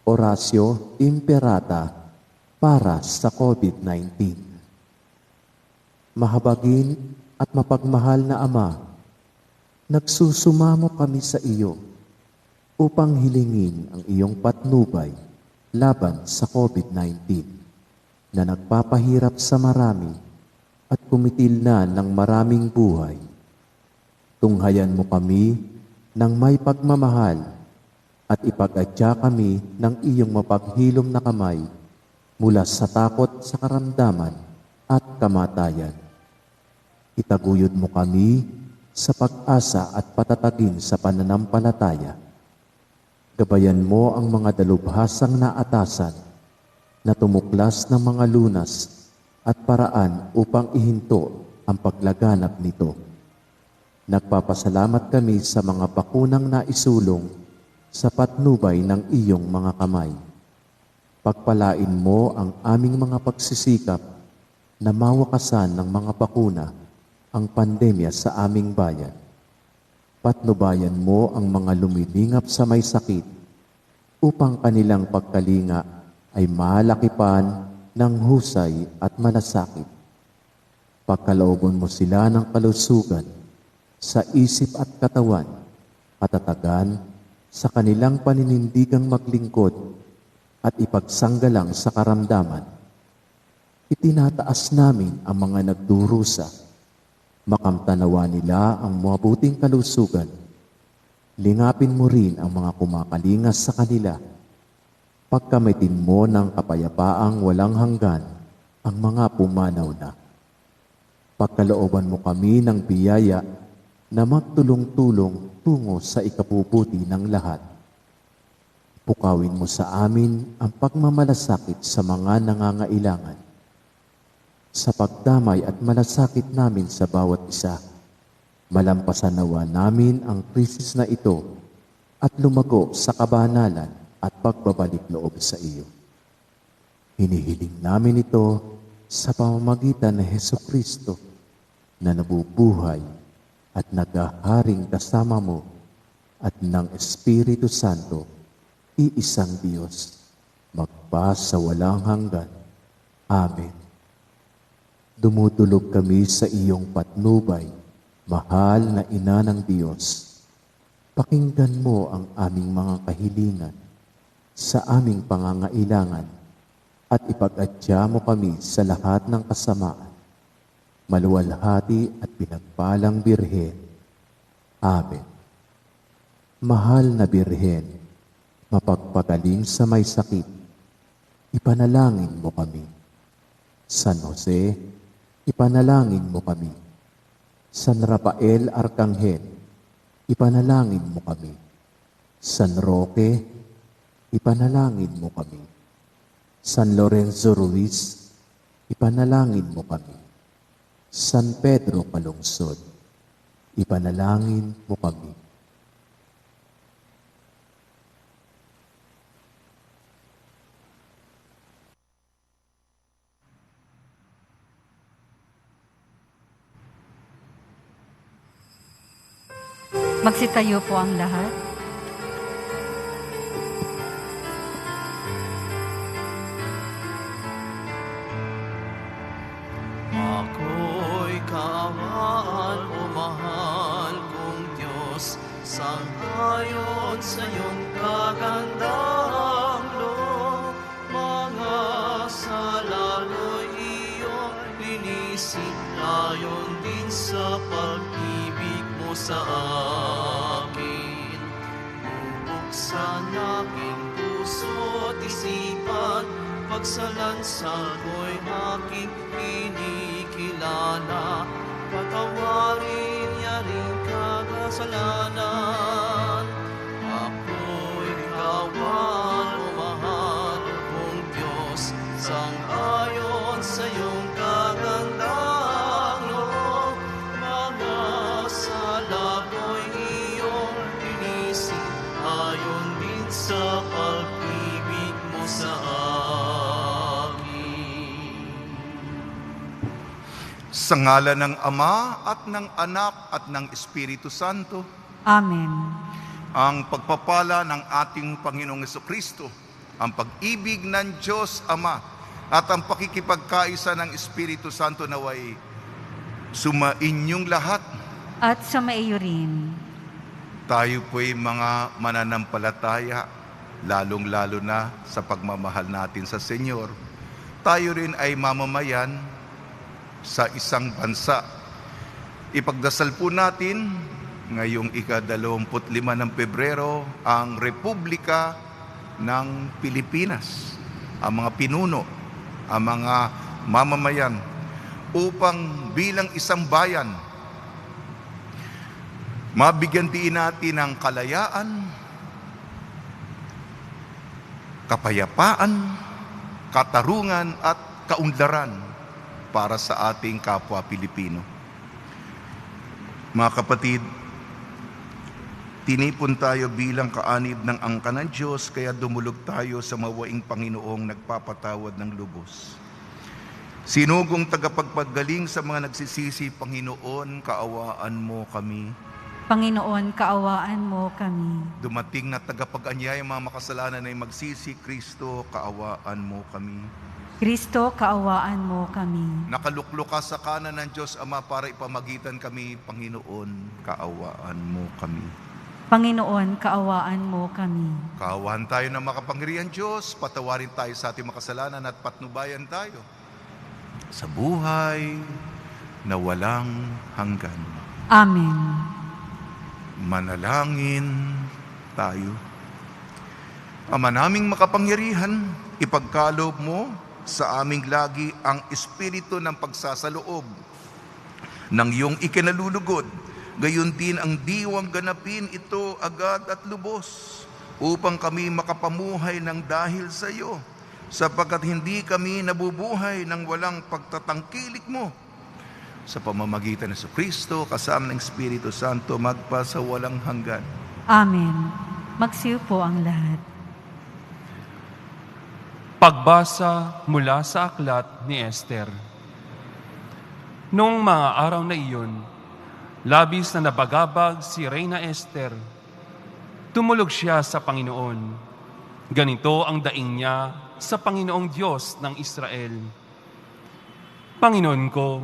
Oratio Imperata para sa COVID-19. Mahabagin at mapagmahal na Ama, nagsusumamo kami sa iyo upang hilingin ang iyong patnubay laban sa COVID-19 na nagpapahirap sa marami at kumitil na ng maraming buhay. Tunghayan mo kami ng may pagmamahal at ipag-adya kami ng iyong mapaghilom na kamay mula sa takot sa karamdaman at kamatayan. Itaguyod mo kami sa pag-asa at patatagin sa pananampalataya. Gabayan mo ang mga dalubhasang naatasan na tumuklas ng mga lunas at paraan upang ihinto ang paglaganap nito. Nagpapasalamat kami sa mga bakunang naisulong sa patnubay ng iyong mga kamay. Pagpalain mo ang aming mga pagsisikap na mawakasan ng mga bakuna ang pandemya sa aming bayan. Patnubayan mo ang mga lumilingap sa may sakit upang kanilang pagkalinga ay malakipan ng husay at malasakit. Pagkalooban mo sila ng kalusugan sa isip at katawan, katatagan sa kanilang paninindigang maglingkod at ipagsanggalang sa karamdaman. Itinataas namin ang mga nagdurusa. Makamtanawa nila ang mabuting kalusugan. Lingapin mo rin ang mga kumakalingas sa kanila. Pagkamitin mo ng kapayapaang walang hanggan ang mga pumanaw na. Pagkalooban mo kami ng biyaya na magtulong-tulong tungo sa ikabubuti ng lahat. Pukawin mo sa amin ang pagmamalasakit sa mga nangangailangan. Sa pagdamay at malasakit namin sa bawat isa, malampasan nawa namin ang krisis na ito at lumago sa kabanalan at pagbabalik loob sa iyo. Hinihiling namin ito sa pamamagitan ng Hesukristo na nabubuhay at naghaharing kasama mo at ng Espiritu Santo, iisang Diyos, magpa sa walang hanggan. Amen. Dumudulog kami sa iyong patnubay, mahal na Ina ng Diyos. Pakinggan mo ang aming mga kahilingan sa aming pangangailangan at ipag-adya mo kami sa lahat ng kasamaan. Maluwalhati at pinagpalang Birhen. Amen. Mahal na Birhen, mapagpagaling sa may sakit, ipanalangin mo kami. San Jose, ipanalangin mo kami. San Rafael Arcangel, ipanalangin mo kami. San Roque, ipanalangin mo kami. San Lorenzo Ruiz, ipanalangin mo kami. San Pedro Calungsod, ipanalangin mo kami. Magsitayo po ang lahat. Ako'y kaawaan o mahal kong Diyos, sang-ayon sa iyong kagandahang loob. Mga sala ko'y iyong linisin, ayon din sa pag-ibig mo sa akin. Bubuksan aking puso't isipan, pagsalansan ko'y aking kinikilala. Patawarin niya rin kasalanan. Ako'y kawan o mahal kong Diyos, sang-ayon sa iyong kagandahang loob. Mga sala ko'y iyong linisin, ayon din sa pag-ibig mo sa akin. Sa ngalan ng Ama at ng Anak at ng Espiritu Santo, Amen. ang pagpapala ng ating Panginoong Jesucristo, ang pag-ibig ng Diyos Ama, at ang pakikipagkaisa ng Espiritu Santo naway sumainyong lahat. At sumaiyo rin. Tayo po'y mga mananampalataya, lalong-lalo na sa pagmamahal natin sa Senyor. Tayo rin ay mamamayan sa isang bansa. Ipagdasal po natin ngayong ika-25 ng Pebrero ang Republika ng Pilipinas, ang mga pinuno, ang mga mamamayan, upang bilang isang bayan, mabigyan din natin ng kalayaan, kapayapaan, katarungan at kaunlaran para sa ating kapwa Pilipino. Mga kapatid, tinipon tayo bilang kaanib ng angka ng Diyos, kaya dumulog tayo sa mawaing Panginoong nagpapatawad ng lubos. Sinugong tagapagpagaling sa mga nagsisisi, Panginoon, kaawaan mo kami. Panginoon, kaawaan mo kami. Dumating na tagapag-anyaya mga makasalanan ay magsisi, Kristo, kaawaan mo kami. Kristo, kaawaan mo kami. Nakaluklok ka sa kanan ng Diyos Ama para ipamagitan kami, Panginoon, kaawaan mo kami. Panginoon, kaawaan mo kami. Kaawaan tayo ng makapangyarihan Diyos, patawarin tayo sa ating makasalanan at patnubayan tayo sa buhay na walang hanggan. Amen. Manalangin tayo. Ama naming makapangyarihan, ipagkaloob mo sa aming lagi ang espiritu ng pagsasaloob ng iyong ikinalulugod. Gayon din ang diwang ganapin ito agad at lubos, upang kami makapamuhay ng dahil sa iyo, sapagkat hindi kami nabubuhay ng walang pagtatangkilik mo. Sa pamamagitan ng Kristo, kasama ng Espiritu Santo, magpa sa walang hanggan. Amen. Magsiyo po ang lahat. Pagbasa mula sa aklat ni Esther. Noong mga araw na iyon, labis na nabagabag si Reyna Esther. Tumulog siya sa Panginoon. Ganito ang daing niya sa Panginoong Diyos ng Israel. Panginoon ko,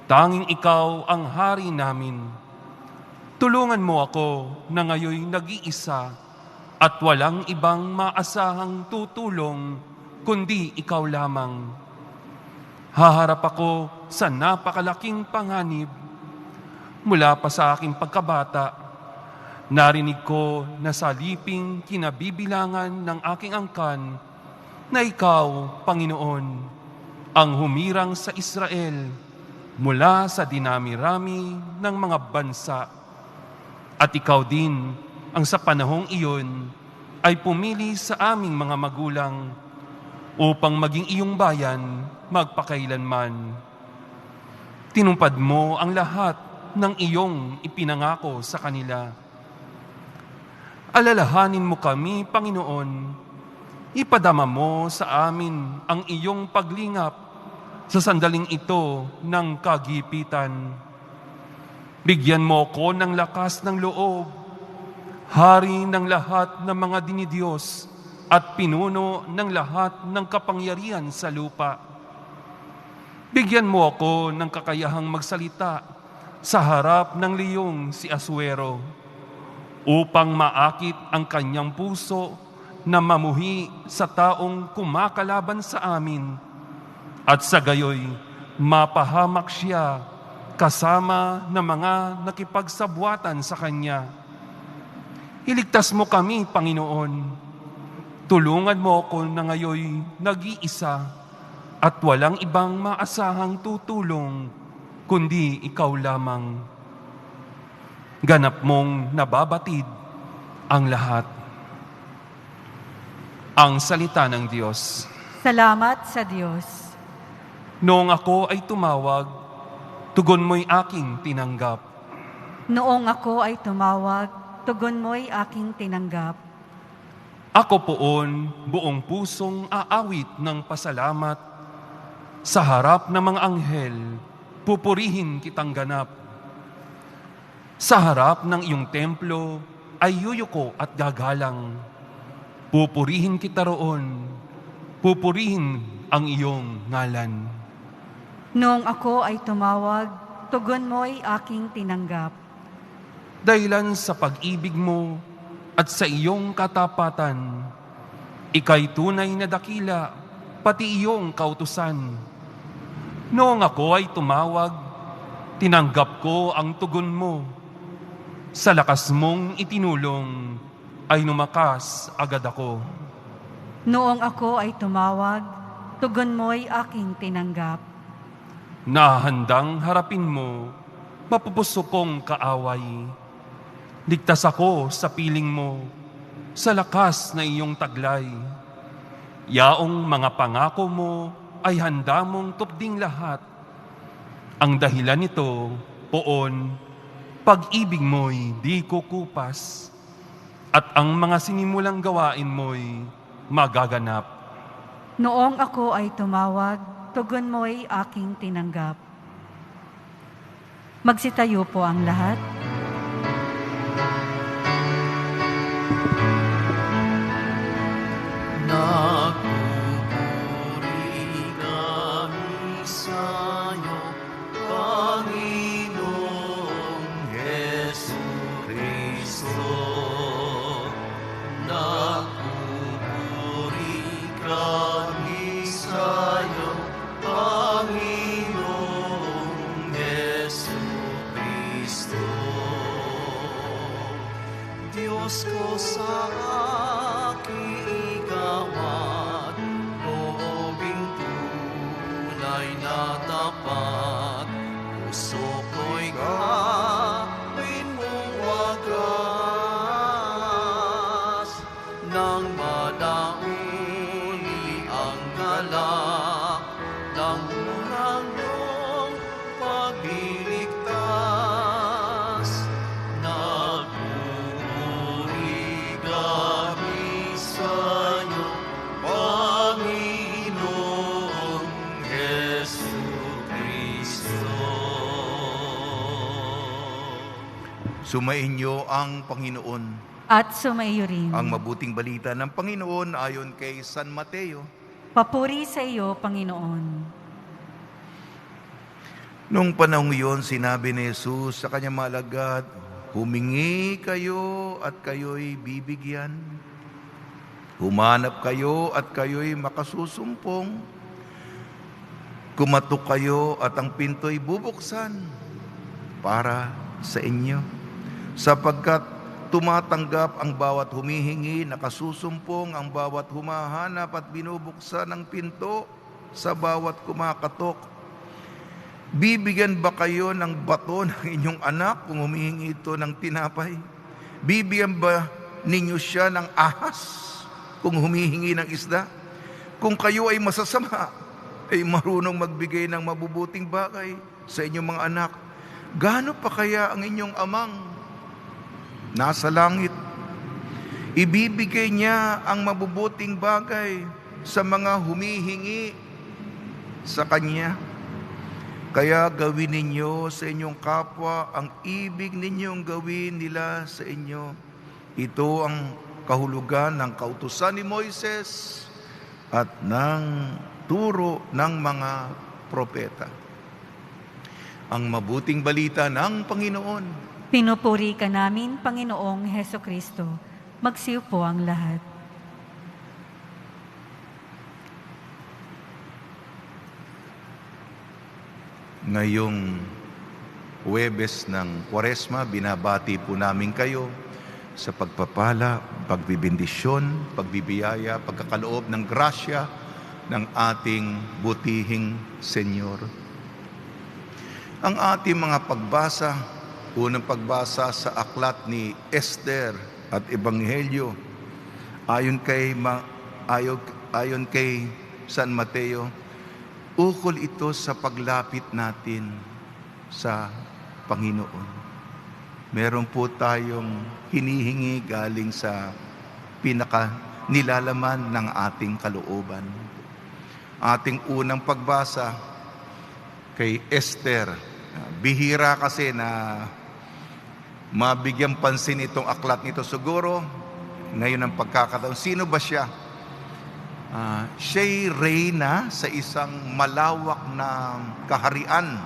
tanging ikaw ang hari namin. Tulungan mo ako na ngayoy nag-iisa at walang ibang maasahang tutulong kundi ikaw lamang. Haharap ako sa napakalaking panganib. Mula pa sa aking pagkabata, narinig ko na sa liping kinabibilangan ng aking angkan na ikaw, Panginoon, ang humirang sa Israel mula sa dinami-rami ng mga bansa. At ikaw din ang sa panahong iyon ay pumili sa aming mga magulang upang maging iyong bayan magpakailanman. Tinumpad mo ang lahat ng iyong ipinangako sa kanila. Alalahanin mo kami, Panginoon. Ipadama mo sa amin ang iyong paglingap sa sandaling ito ng kagipitan. Bigyan mo ko ng lakas ng loob, hari ng lahat ng mga dinidiyos at pinuno ng lahat ng kapangyarihan sa lupa. Bigyan mo ako ng kakayahang magsalita sa harap ng liyong si Asuero, upang maakit ang kanyang puso na mamuhi sa taong kumakalaban sa amin, at sa gayoy mapahamak siya kasama ng mga nakipagsabwatan sa kanya. Iligtas mo kami, Panginoon. Tulungan mo ako na ngayoy nag-iisa at walang ibang maasahang tutulong kundi ikaw lamang. Ganap mong nababatid ang lahat. Ang salita ng Diyos. Salamat sa Diyos. Noong ako ay tumawag, tugon mo'y aking tinanggap. Noong ako ay tumawag, tugon mo'y aking tinanggap. Ako poon buong pusong aawit ng pasalamat. Sa harap ng mga anghel, pupurihin kitang ganap. Sa harap ng iyong templo ay yuyuko at gagalang. Pupurihin kita roon, pupurihin ang iyong ngalan. Noong ako ay tumawag, tugon mo'y aking tinanggap. Dahilan sa pag-ibig mo at sa iyong katapatan, ika'y tunay na dakila, pati iyong kautusan. Noong ako ay tumawag, tinanggap ko ang tugon mo. Sa lakas mong itinulong, ay numakas agad ako. Noong ako ay tumawag, tugon mo'y aking tinanggap. Nahandang harapin mo, mapupusok kong kaaway. Ligtas ako sa piling mo, sa lakas na iyong taglay. Yaong mga pangako mo ay handa mong tupding lahat. Ang dahilan nito, poon, pag-ibig mo'y di kukupas, at ang mga sinimulang gawain mo'y magaganap. Noong ako ay tumawag, tugon mo'y aking tinanggap. Magsitayo po ang lahat. Nagpupuri kami sa'yo, Panginoong Jesucristo. Nagpupuri kami sa'yo, Panginoong Jesucristo. Diyos ko sa aking ikamat, loobing tunay na tapat, puso ko'y gawin mong wagas, nang madauli ang galak ng unang iyong pagliligtas. Nagpupuri kami sa'yo, Panginoong Jesucristo. Sumainyo ang Panginoon. At sumaiyo rin. Ang mabuting balita ng Panginoon ayon kay San Mateo. Papuri sa iyo, Panginoon. Noong panahong iyon, sinabi ni Jesus sa kanyang mga alagad, humingi kayo at kayo'y bibigyan. Humanap kayo at kayo'y makasusumpong. Kumatok kayo at ang pinto'y bubuksan para sa inyo. Sapagkat tumatanggap ang bawat humihingi, nakasusumpong ang bawat humahanap at binubuksan ang pinto sa bawat kumakatok. Bibigyan ba kayo ng bato ng inyong anak kung humihingi ito ng tinapay? Bibigyan ba ninyo siya ng ahas kung humihingi ng isda? Kung kayo ay masasama, ay marunong magbigay ng mabubuting bagay sa inyong mga anak, gaano pa kaya ang inyong amang nasa langit? Ibibigay niya ang mabubuting bagay sa mga humihingi sa Kanya. Kaya gawin ninyo sa inyong kapwa ang ibig ninyong gawin nila sa inyo. Ito ang kahulugan ng kautusan ni Moises at ng turo ng mga propeta. Ang mabuting balita ng Panginoon. Pinupuri ka namin, Panginoong Hesukristo. Magsiupo ang lahat. Ngayong Huwebes ng Kwaresma, binabati po namin kayo sa pagpapala, pagbibindisyon, pagbibiyaya, pagkakaloob ng grasya ng ating butihing Senyor. Ang ating mga pagbasa, unang pagbasa sa aklat ni Esther at Ebanghelyo, ayon kay San Mateo, ukol ito sa paglapit natin sa Panginoon. Meron po tayong hinihingi galing sa nilalaman ng ating kalooban. Ating unang pagbasa kay Esther. Bihira kasi na mabigyan pansin itong aklat nito. Siguro, ngayon ang pagkakataon. Sino ba siya? Siya'y reyna sa isang malawak na kaharian.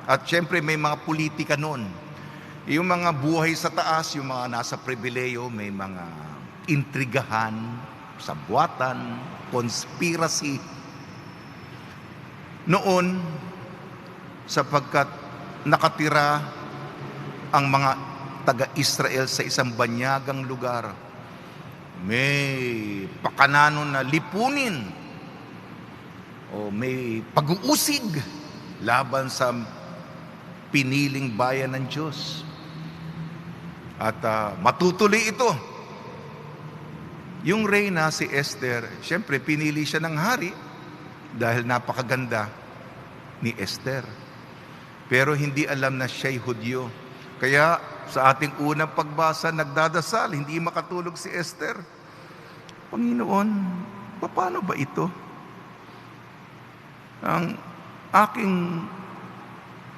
At syempre may mga politika noon. Yung mga buhay sa taas, yung mga nasa pribileyo, may mga intrigahan, sabwatan, conspiracy. Noon, sapagkat nakatira ang mga taga-Israel sa isang banyagang lugar, may pakanano na lipunin o may pag-uusig laban sa piniling bayan ng Diyos. At matutuloy ito. Yung reyna si Esther, siyempre pinili siya ng hari dahil napakaganda ni Esther. Pero hindi alam na siya'y Hudyo. Kaya sa ating unang pagbasa, nagdadasal, hindi makatulog si Esther. Panginoon, paano ba ito? Ang aking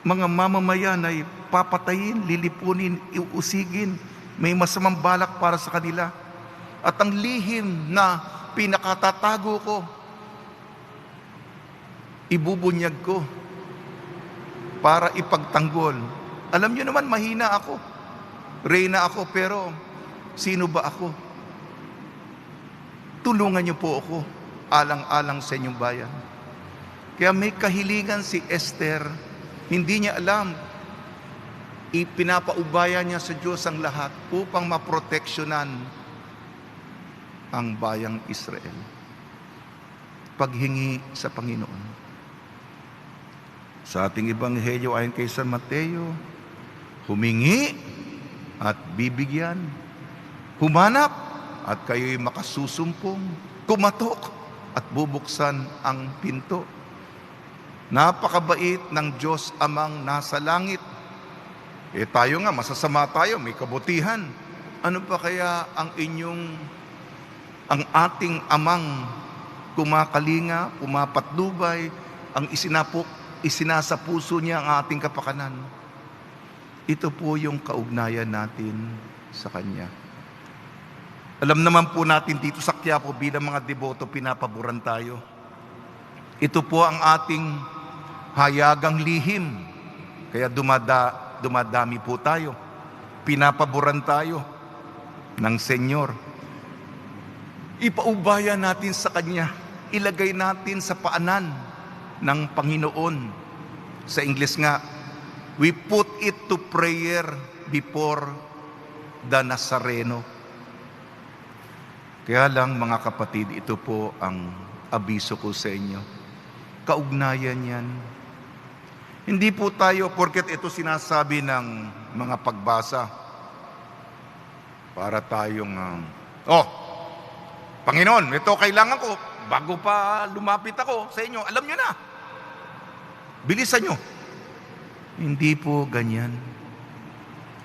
mga mamamayan ay papatayin, lilipunin, iuusigin. May masamang balak para sa kanila. At ang lihim na pinakatatago ko, ibubunyag ko para ipagtanggol. Alam niyo naman, mahina ako. Reyna ako, pero sino ba ako? Tulungan niyo po ako, alang-alang sa inyong bayan. Kaya may kahilingan si Esther, hindi niya alam, ipinapaubaya niya sa Diyos ang lahat upang maproteksyonan ang bayang Israel. Paghingi sa Panginoon. Sa ating Ebanghelyo ayon kay San Mateo, humingi at bibigyan. Humanap at kayo'y makasusumpong. Kumatok at bubuksan ang pinto. Napakabait ng Diyos Amang nasa langit. Tayo nga, masasama tayo, may kabutihan. Ano pa kaya ang ating Amang kumakalinga, pumapatnubay, ang isinasa puso niya ang ating kapakanan? Ito po yung kaugnayan natin sa Kanya. Alam naman po natin dito sa Quiapo, bilang mga deboto, pinapaboran tayo. Ito po ang ating hayagang lihim. Kaya dumadami po tayo. Pinapaboran tayo ng Senyor. Ipaubaya natin sa Kanya. Ilagay natin sa paanan ng Panginoon. Sa Ingles nga, we put it to prayer before the Nazareno. Kaya lang mga kapatid, ito po ang abiso ko sa inyo. Kaugnayan yan. Hindi po tayo, porket ito sinasabi ng mga pagbasa, para tayong, Panginoon, ito kailangan ko, bago pa lumapit ako sa inyo, alam nyo na. Bilisan nyo. Hindi po ganyan.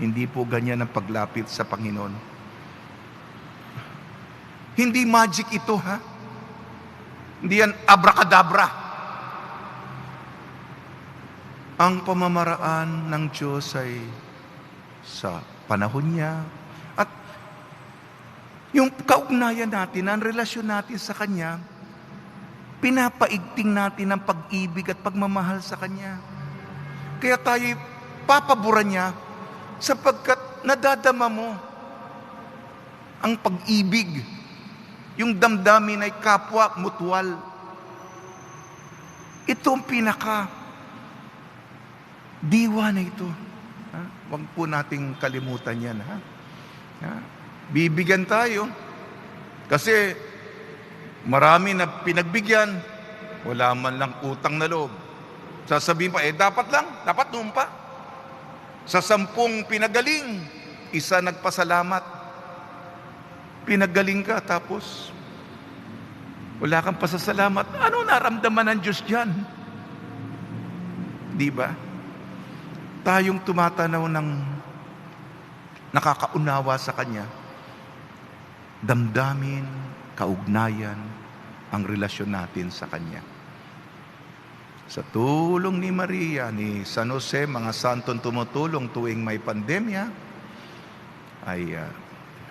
Hindi po ganyan ang paglapit sa Panginoon. Hindi magic ito, ha? Hindi yan abracadabra. Ang pamamaraan ng Diyos ay sa panahon niya. At yung kaugnayan natin, ang relasyon natin sa Kanya, pinapaigting natin ang pag-ibig at pagmamahal sa Kanya. Kaya tayo papaboran niya sapagkat nadadama mo ang pag-ibig. Yung damdamin ay kapwa mutual. Ito ang diwa na ito. Huwag po nating kalimutan yan. Bibigyan tayo. Kasi marami na pinagbigyan, wala man lang utang na loob. Sasabihin pa, dapat noon pa. Sa 10 pinagaling, 1 nagpasalamat. Pinagaling ka, tapos wala kang pasasalamat. Ano naramdaman ng Diyos dyan? Di ba? Tayong tumatanaw ng nakakaunawa sa Kanya, damdamin, kaugnayan, ang relasyon natin sa Kanya. Sa tulong ni Maria, ni San Jose, mga santong tumutulong tuwing may pandemya, ay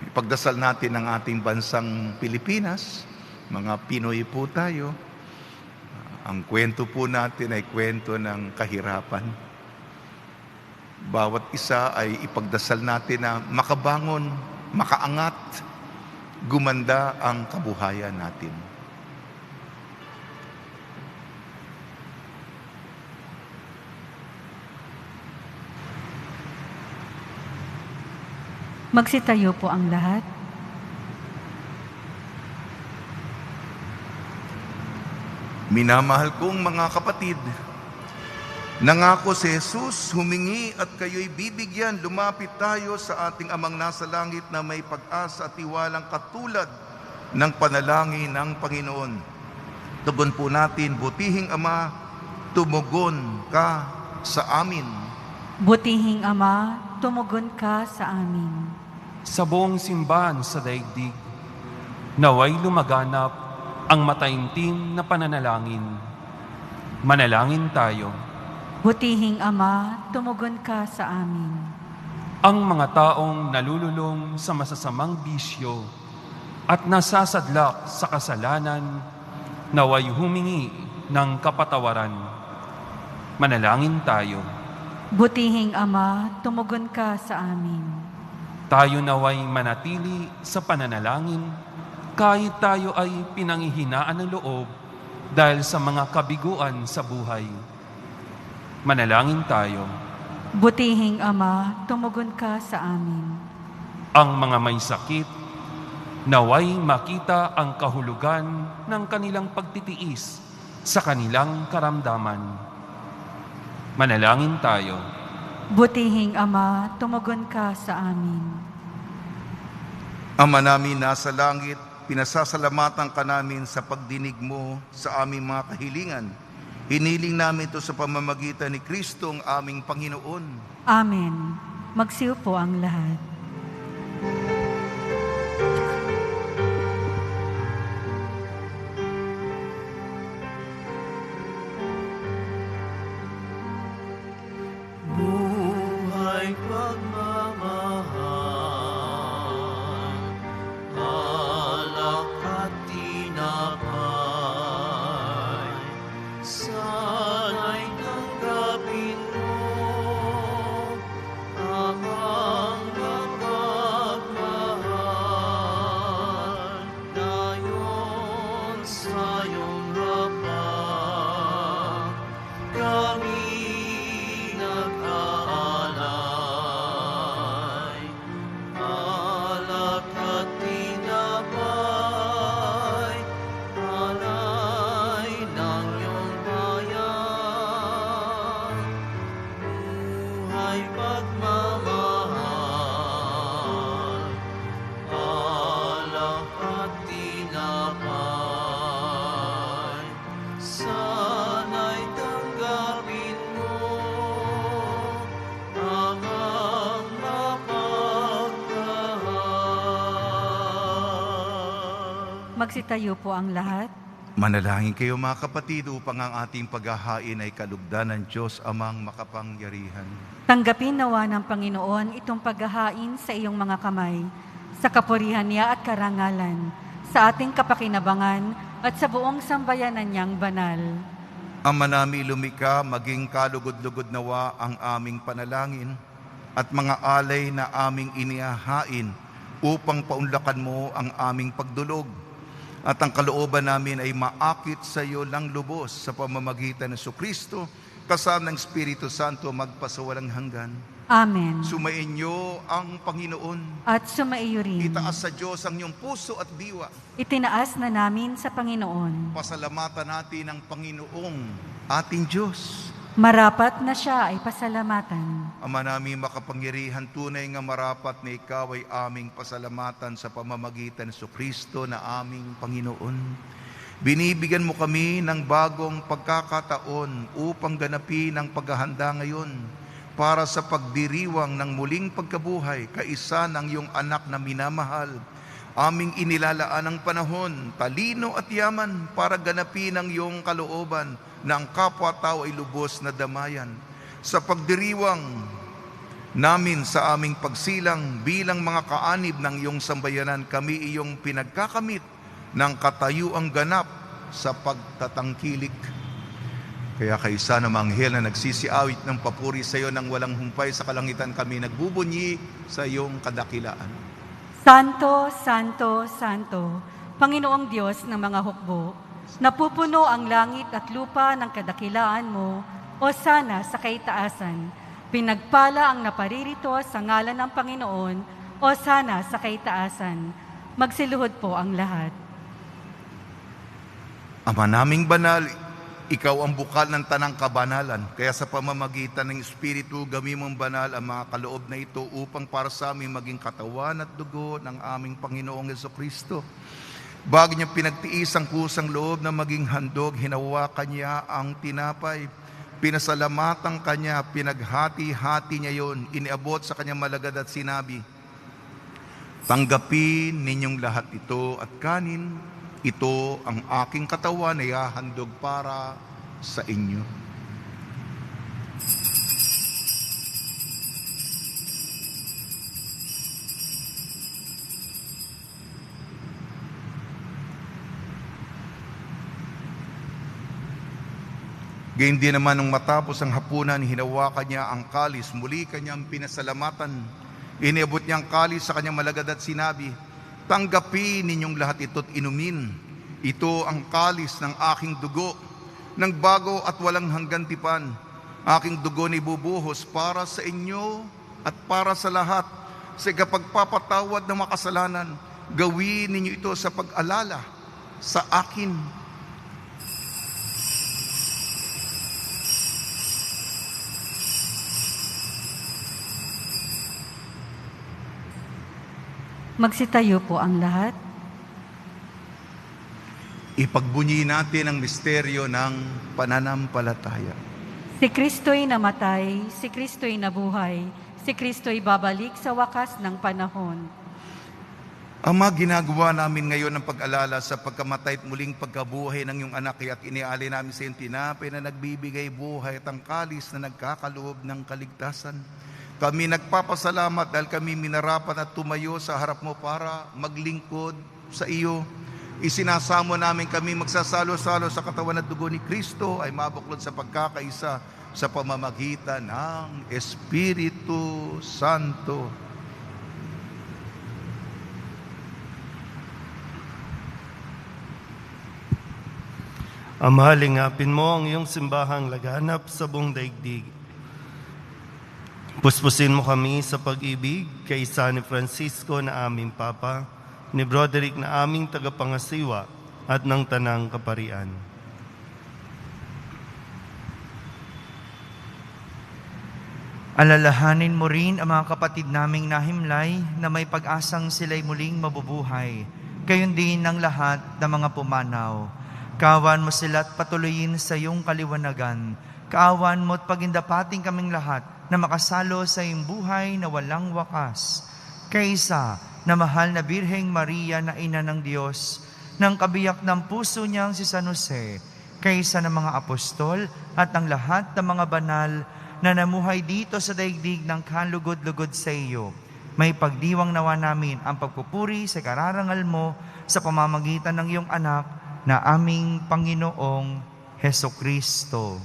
Ipagdasal natin ang ating bansang Pilipinas. Mga Pinoy po tayo. Ang kwento po natin ay kwento ng kahirapan. Bawat isa ay ipagdasal natin na makabangon, makaangat, gumanda ang kabuhayan natin. Magsitayo po ang lahat. Minamahal kong mga kapatid, nangako si Jesus, humingi at kayo'y bibigyan. Lumapit tayo sa ating Amang nasa langit na may pag-asa at tiwalang katulad ng panalangin ng Panginoon. Tugon po natin, butihing Ama, tumugon ka sa amin. Butihing Ama, tumugon ka sa amin. Sa buong simbahan sa daigdig, naway lumaganap ang mataimtim na pananalangin. Manalangin tayo. Butihing Ama, tumugon ka sa amin. Ang mga taong nalululong sa masasamang bisyo at nasasadlak sa kasalanan, naway humingi ng kapatawaran. Manalangin tayo. Butihing Ama, tumugon ka sa amin. Tayo naway manatili sa pananalangin kahit tayo ay pinanghihinaan ng loob dahil sa mga kabiguan sa buhay. Manalangin tayo. Butihing Ama, tumugon ka sa amin. Ang mga may sakit, naway makita ang kahulugan ng kanilang pagtitiis sa kanilang karamdaman. Manalangin tayo. Butihing Ama, tumugon ka sa amin. Ama namin nasa langit, pinasasalamatan ka namin sa pagdinig mo sa aming mga kahilingan. Hiniling namin ito sa pamamagitan ni Kristo ang aming Panginoon. Amen. Magsiyo po ang lahat. Buhay pagmamahal, alak at tinapay, sana'y tanggapin mo ang mapagmahal, dayon sa iyong harapan, kami nag-aalay, alak at tinapay, alay ng iyong bayan, buhay pagmamahal, alak at tinapay, sana'y tanggapin mo ang mapagmahal. Magsitayo po ang lahat. Manalangin kayo mga kapatid upang ang ating paghahain ay kalugdan ng Diyos Amang makapangyarihan. Tanggapin nawa ng Panginoon itong paghahain sa iyong mga kamay, sa kapurihan niya at karangalan, sa ating kapakinabangan at sa buong sambayanan niyang banal. Ama namin lumika, maging kalugod-lugod nawa ang aming panalangin at mga alay na aming inihahain upang paunlakan mo ang aming pagdulog. At ang kalooban namin ay maakit sa iyo ng lubos sa pamamagitan ng Kristo, kasama ng Espiritu Santo magpasawalang hanggan. Amen. Sumainyo ang Panginoon. At sumaiyo rin. Itaas sa Diyos ang iyong puso at diwa. Itinaas na namin sa Panginoon. Pasalamatan natin ang Panginoong ating Diyos. Marapat na siya ay pasalamatan. Ama namin makapangyarihan, tunay nga marapat na ikaw ay aming pasalamatan sa pamamagitan ng Kristo na aming Panginoon. Binibigyan mo kami ng bagong pagkakataon upang ganapin ang paghahanda ngayon para sa pagdiriwang ng muling pagkabuhay kaisa ng iyong anak na minamahal. Aming inilalaan ang panahon, talino at yaman para ganapin ang iyong kalooban na ang kapwa-tao ay lubos na damayan. Sa pagdiriwang namin sa aming pagsilang bilang mga kaanib ng iyong sambayanan, kami iyong pinagkakamit ng katayuang ganap sa pagtatangkilik. Kaya kaysa na manghel na nagsisiawit ng papuri sa iyo ng walang humpay sa kalangitan, kami nagbubunyi sa iyong kadakilaan. Santo, Santo, Santo, Panginoong Diyos ng mga hukbo, napupuno ang langit at lupa ng kadakilaan mo, o sana sa kaitaasan. Pinagpala ang naparirito sa ngalan ng Panginoon, o sana sa kaitaasan. Magsiluhod po ang lahat. Ama naming banal, ikaw ang bukal ng tanang kabanalan. Kaya sa pamamagitan ng Espiritu, gawin mong banal ang mga kaloob na ito upang para sa amin maging katawan at dugo ng aming Panginoong Jesucristo. Bago niya pinagtiis ang kusang loob na maging handog, hinawakan niya ang tinapay. Pinasalamatan kanya, pinaghati-hati niya yon, iniabot sa kanyang malagad at sinabi, tanggapin ninyong lahat ito at kanin, ito ang aking katawan na ihahandog para sa inyo. Gayun din naman nung matapos ang hapunan, hinawakan niya ang kalis, muli kanyang pinasalamatan. Iniabot niya ang kalis sa kanyang malagad at sinabi, tanggapin ninyong lahat ito't inumin. Ito ang kalis ng aking dugo, ng bago at walang hanggan tipan. Aking dugo ni bubuhos para sa inyo at para sa lahat. Sa ikapagpapatawad ng makasalanan, gawin ninyo ito sa pag-alala sa akin. Magsitayo po ang lahat. Ipagbunyi natin ang misteryo ng pananampalataya. Si Kristo'y namatay, si Kristo'y nabuhay, si Kristo'y babalik sa wakas ng panahon. Ama, ginagawa namin ngayon ang pag-alala sa pagkamatay at muling pagkabuhay ng iyong anak, at inialay namin sa iyong tinapay na nagbibigay buhay at ang kalis na nagkakaloob ng kaligtasan. Kami nagpapasalamat dahil kami minarapat at tumayo sa harap mo para maglingkod sa iyo. Isinasamo namin kami magsasalo-salo sa katawan at dugo ni Kristo ay mabuklod sa pagkakaisa sa pamamagitan ng Espiritu Santo. Ama, lingapin mo ang iyong simbahang laganap sa buong daigdig. Puspusin mo kami sa pag-ibig kay San Francisco na aming Papa, ni Broderick na aming tagapangasiwa at ng Tanang Kaparian. Alalahanin mo rin ang mga kapatid naming nahimlay na may pag-asang sila'y muling mabubuhay. Gayon din ang lahat ng mga pumanaw. Kaawan mo sila at patuloyin sa iyong kaliwanagan. Kaawan mo at pagindapating kaming lahat na makasalo sa iyong buhay na walang wakas. Kaysa na mahal na Birheng Maria na ina ng Diyos, ng kabiyak ng puso niyang si San Jose, kaysa ng mga apostol at ang lahat ng mga banal na namuhay dito sa daigdig ng kalugod-lugod sa iyo. May pagdiwang nawa namin ang pagpupuri sa kararangal mo sa pamamagitan ng iyong anak na aming Panginoong Hesukristo.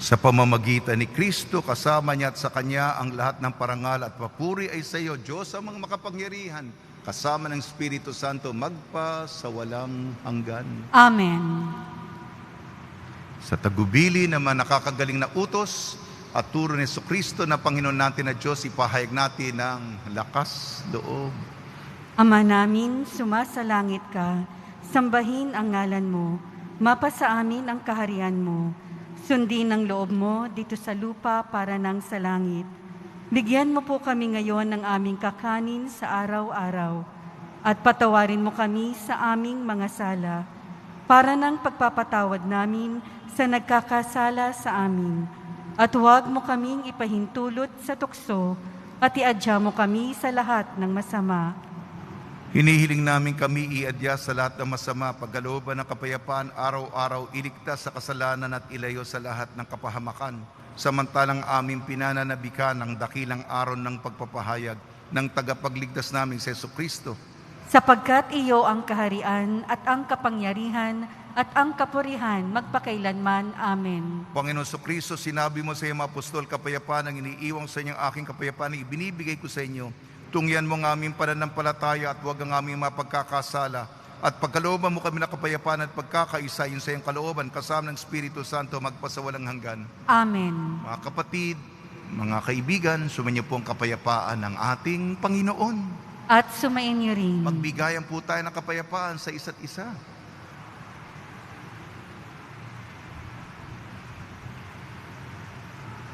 Sa pamamagitan ni Kristo, kasama niya at sa Kanya ang lahat ng parangal at papuri ay sa iyo, Diyos ang mga makapangyarihan, kasama ng Espiritu Santo, magpa sa walang hanggan. Amen. Sa tagubili naman nakakagaling na utos at turo ni Jesucristo na Panginoon natin na Diyos, ipahayag natin ng lakas loob. Ama namin, sumasalangit ka, sambahin ang ngalan mo, mapasa amin ang kaharian mo. Sundin ang loob mo dito sa lupa para nang sa langit. Bigyan mo po kami ngayon ng aming kakanin sa araw-araw at patawarin mo kami sa aming mga sala para nang pagpapatawad namin sa nagkakasala sa amin. At huwag mo kaming ipahintulot sa tukso at iadya mo kami sa lahat ng masama. Hinihiling namin kami iadya sa lahat ng masama, pagkalooban ng kapayapaan, araw-araw iligtas sa kasalanan at ilayo sa lahat ng kapahamakan. Samantalang aming pinananabikan ang dakilang araw ng pagpapahayag ng tagapagligtas namin sa Jesucristo. Sapagkat iyo ang kaharian at ang kapangyarihan at ang kapurihan magpakailanman. Amen. Panginoon Jesucristo, sinabi mo sa iyong mga apostol, kapayapaan ang iniiwang sa inyong aking kapayapaan ang ibinibigay ko sa inyo. Tungyan mo ang aming pananampalataya at huwag ang aming mapagkakasala. At pagkalooban mo kami na kapayapaan at pagkakaisa yun sa iyong kalooban, kasama ng Espiritu Santo magpasawalang hanggan. Amen. Mga kapatid, mga kaibigan, sumainyo po ang kapayapaan ng ating Panginoon. At sumainyo rin. Magbigayan po tayo ng kapayapaan sa isa't isa.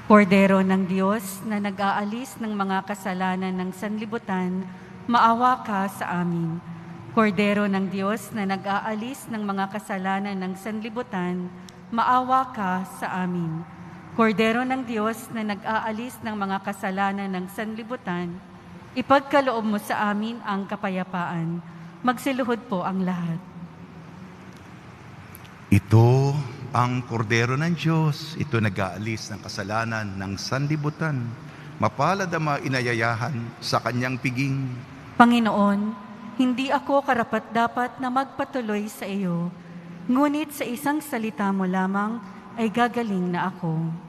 Kordero ng Diyos na nag-aalis ng mga kasalanan ng sanlibutan, maawa ka sa amin. Kordero ng Diyos na nag-aalis ng mga kasalanan ng sanlibutan, maawa ka sa amin. Kordero ng Diyos na nag-aalis ng mga kasalanan ng sanlibutan, ipagkaloob mo sa amin ang kapayapaan. Magsiluhod po ang lahat. Ito ang kordero ng Diyos. Ito nag-aalis ng kasalanan ng sanlibutan. Mapalad ang mga inayayahan sa kanyang piging. Panginoon, hindi ako karapat-dapat na magpatuloy sa iyo, ngunit sa isang salita mo lamang ay gagaling na ako.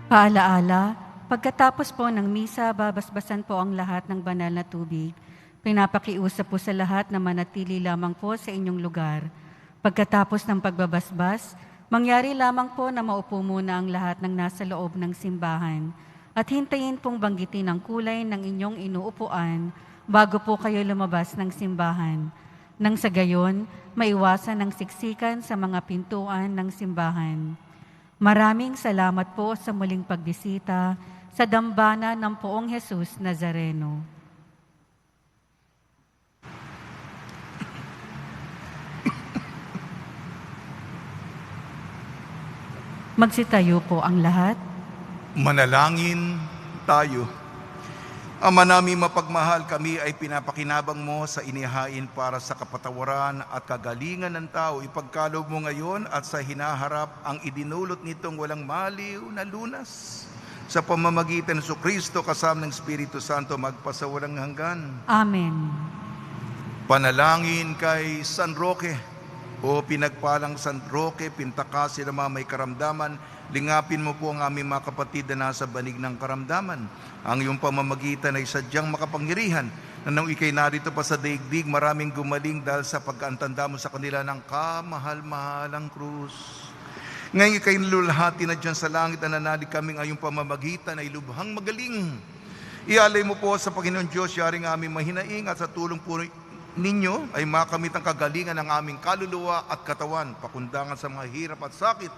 Paalaala, pagkatapos po ng misa, babasbasan po ang lahat ng banal na tubig. Pinapakiusap po sa lahat na manatili lamang po sa inyong lugar. Pagkatapos ng pagbabasbas, Mangyari lamang po na maupo muna ang lahat ng nasa loob ng simbahan at hintayin pong banggitin ang kulay ng inyong inuupuan bago po kayo lumabas ng simbahan. Nang sa gayon, maiwasan ang siksikan sa mga pintuan ng simbahan. Maraming salamat po sa muling pagbisita sa dambana ng Poong Jesus Nazareno. Magsitayo po ang lahat. Manalangin tayo. Ama namin mapagmahal, kami ay pinapakinabang mo sa inihain para sa kapatawaran at kagalingan ng tao. Ipagkaloob mo ngayon at sa hinaharap ang idinulot nitong walang maliw na lunas. Sa pamamagitan ng Kristo kasama ng Espiritu Santo magpasawalang hanggan. Amen. Panalangin kay San Roque. O pinagpalang San Roque, pintakasin ng mga may karamdaman, lingapin mo po ang aming mga kapatid na nasa banig ng karamdaman. Ang iyong pamamagitan ay sadyang makapangyarihan na nung ikay narito pa sa daigdig, maraming gumaling dahil sa pagkaantanda mo sa kanila ng kamahal-mahalang krus. Ngayon ikay nilulhati na dyan sa langit na nanalig kaming ayong pamamagitan ay lubhang magaling. Ialay mo po sa Panginoon Diyos, yaring aming mahinaing at sa tulong po ninyo ay makamit ang kagalingan ng aming kaluluwa at katawan, pakundangan sa mga hirap at sakit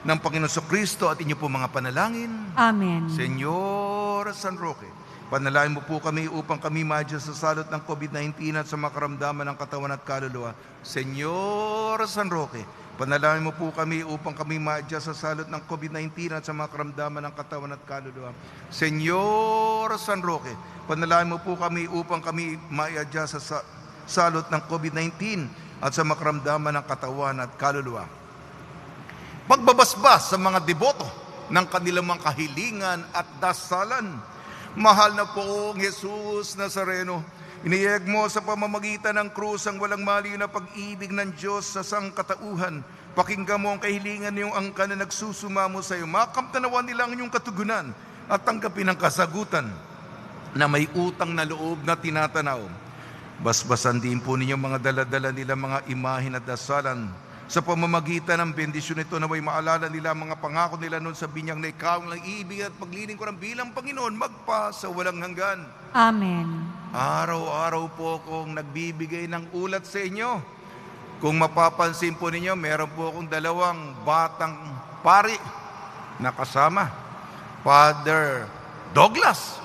ng Panginoon Kristo at inyo po mga panalangin. Amen. Senyor San Roque, panalangin mo po kami upang kami madya sa salot ng COVID-19 at sa mga karamdaman ng katawan at kaluluwa. Senyor San Roque, panalangin mo po kami upang kami madya sa salot ng COVID-19 at sa mga karamdaman ng katawan at kaluluwa. Senyor San Roque, panalangin mo po kami upang kami madya sa salot ng COVID-19 at sa makaramdaman ng katawan at kaluluwa. Pagbabasbas sa mga deboto ng kanilang mga kahilingan at dasalan. Mahal na Poong Jesus Nazareno, iniyeg mo sa pamamagitan ng krus ang walang maliw na pag-ibig ng Diyos sa sangkatauhan. Pakinggan mo ang kahilingan niyong angkan na nagsusumamo sa iyo. Makamtanawan nila ang inyong katugunan at tanggapin ang kasagutan na may utang na loob na tinatanaw. Basbasan din po ninyo mga daladala nila mga imahin at dasalan. Sa pamamagitan ng bendisyon nito na may maalala nila mga pangako nila noon sa binyang na ikaw ang iibig at pagliling ko ng bilang Panginoon magpa sa walang hanggan. Amen. Araw-araw po akong nagbibigay ng ulat sa inyo. Kung mapapansin po ninyo, meron po akong dalawang batang pari na kasama. Father Douglas,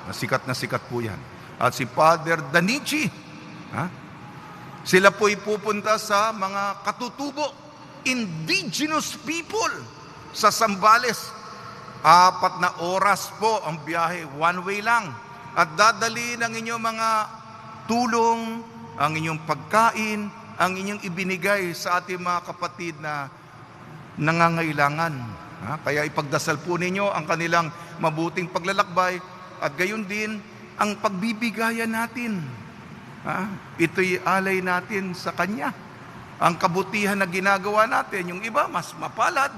na sikat po yan. At si Father Danichi. Sila po ipupunta sa mga katutubo, indigenous people sa Zambales. 4 na oras po ang biyahe, one way lang. At dadali ng inyong mga tulong, ang inyong pagkain, ang inyong ibinigay sa ating mga kapatid na nangangailangan. Kaya ipagdasal po ninyo ang kanilang mabuting paglalakbay at gayon din ang pagbibigayan natin. Ito'y alay natin sa Kanya. Ang kabutihan na ginagawa natin, yung iba mas mapalad,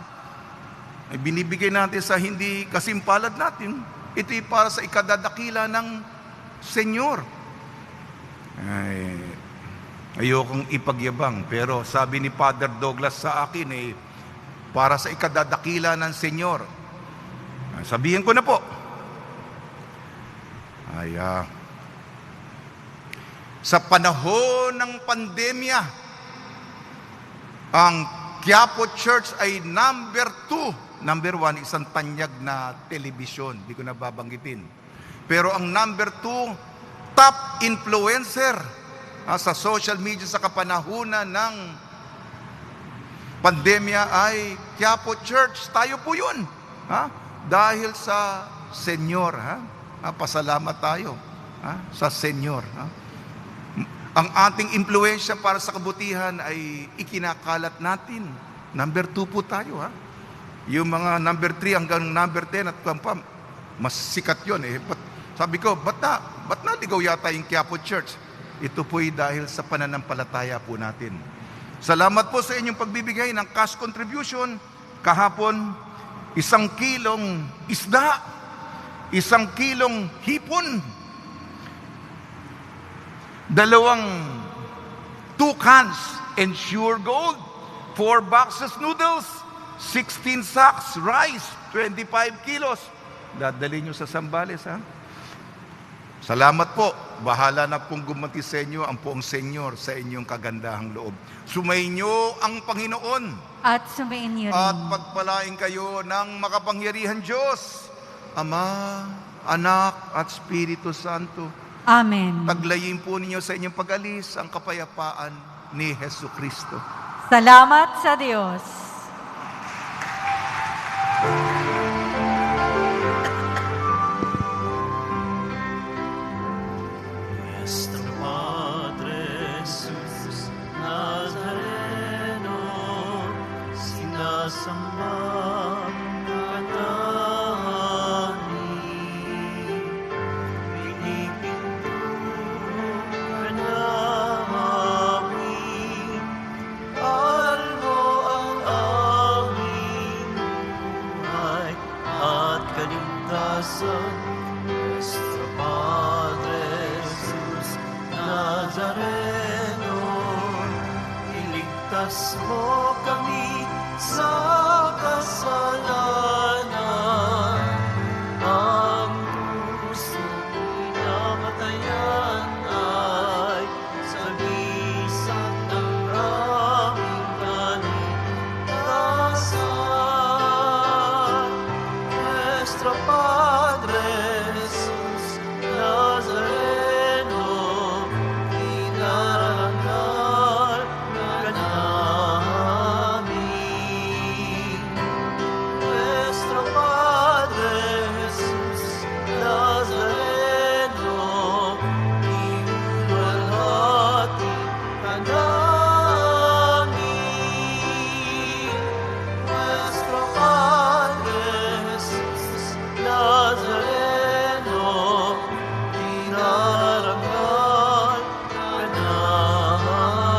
ay binibigay natin sa hindi kasimpalad natin. Ito'y para sa ikadadakila ng Senyor. Ayokong ipagyabang, pero sabi ni Father Douglas sa akin, para sa ikadadakila ng Senyor. Sabihin ko na po, sa panahon ng pandemya, ang Quiapo Church ay number 2. Number 1, isang tanyag na telebisyon. Hindi ko na babanggitin. Pero ang number 2, top influencer sa social media sa kapanahunan ng pandemya ay Quiapo Church. Tayo po yun. Dahil sa Senyor. Pasalamat tayo sa Senyor. Ang ating impluensya para sa kabutihan ay ikinakalat natin. Number 2 po tayo. Yung mga number 3 hanggang number 10 at mas sikat yun. Sabi ko, ba't naligaw yata yung Quiapo Church? Ito po'y dahil sa pananampalataya po natin. Salamat po sa inyong pagbibigay ng cash contribution. Kahapon, 1 kilong isda, 1 kilong hipon, 2 cans Ensure Gold, 4 boxes noodles, 16 sacks, rice, 25 kilos. Dadali nyo sa Zambales, ha? Salamat po. Bahala na pong gumanti sa inyo ang poong Senyor sa inyong kagandahang loob. Sumainyo ang Panginoon. At sumayin niyo rin. At pagpalain kayo ng makapangyarihan Diyos, Ama, Anak, at Espiritu Santo. Amen. Taglayin po ninyo sa inyong pag-alis ang kapayapaan ni Hesu Kristo. Salamat sa Diyos. Nuestro Padre Jesús Nazareno, sinasamba ka namin. Pinipinto ka namin. Aral mo ang aming buhay at kaligtasan. Nuestro Padre Jesus Nazareno, iligtas mo kami sa kasalanan. Ang puso pinamatayan ay sagisag ng aming kaligtasan. Nuestro Padre Jesus Nazareno, inarangal ka namin. Nuestro Padre Jesus Nazareno, inuwalhati ka namin. Nuestro Padre Jesus Nazareno, inarangal ka namin.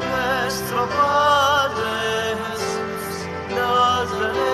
Nuestro Padre Jesus Nazareno,